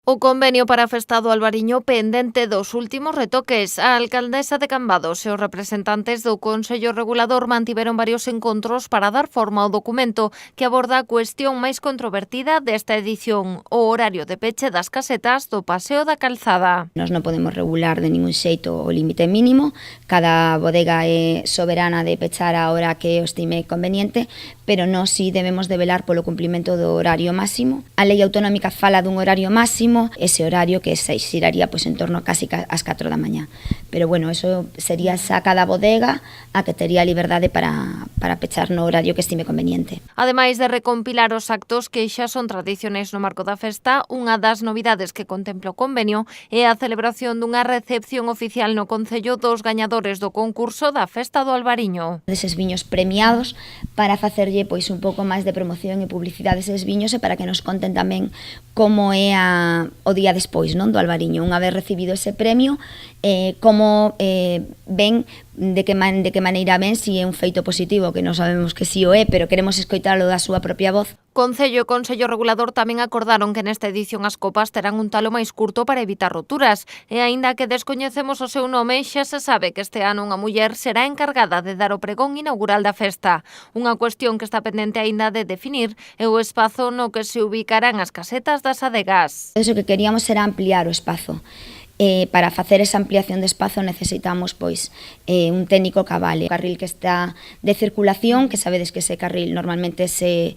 O convenio para a Festa do Albariño pendente dos últimos retoques. A alcaldesa de Cambados e os representantes do Consello Regulador mantiveron varios encontros para dar forma ao documento que aborda a cuestión máis controvertida desta edición, o horario de peche das casetas do Paseo da Calzada. Nós non podemos regular de ningún xeito o límite mínimo, cada bodega é soberana de pechar a hora que o estime conveniente, pero nós si debemos de velar polo cumplimento do horario máximo. A lei autonómica fala dun horario máximo, ese horario que se xiraría en torno a casi ás 4 da mañá. Pero bueno, eso sería xa cada bodega a que tería liberdade para pechar no horario que estime conveniente. Ademais de recompilar os actos que xa son tradiciones no marco da festa, unha das novidades que contempla o convenio é a celebración dunha recepción oficial no Concello dos gañadores do concurso da Festa do Albariño. Deses viños premiados para facerlle pois un pouco máis de promoción e publicidade deses viños e para que nos conten tamén como é o día despois, non, do Albariño, unha vez recibido ese premio, como ven, de que maneira ven, si é un feito positivo, que non sabemos que si o é, pero queremos escoitalo da súa propia voz. Concello e Consello Regulador tamén acordaron que nesta edición as copas terán un talo máis curto para evitar roturas, e aínda que descoñecemos o seu nome, xa se sabe que este ano unha muller será encargada de dar o pregón inaugural da festa. Unha cuestión que está pendente aínda de definir é o espazo no que se ubicarán as casetas das adegas. O que queríamos era ampliar o espazo. Para facer esa ampliación de espazo necesitamos pois un técnico que avale o carril que está de circulación, que sabedes que ese carril normalmente se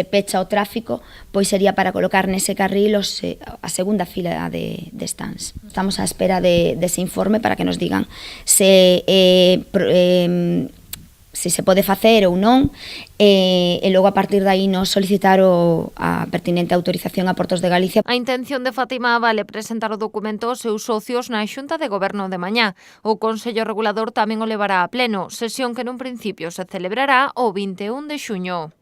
pecha o tráfico, pois sería para colocar nese carril a segunda fila de stands. Estamos á espera dese informe para que nos digan se se pode facer ou non, e logo a partir de aí nos solicitar a pertinente autorización a Portos de Galicia. A intención de Fátima vale presentar o documento aos seus socios na Xunta de Goberno de mañá. O Consello Regulador tamén o levará a pleno, sesión que nun principio se celebrará o 21 de xuño.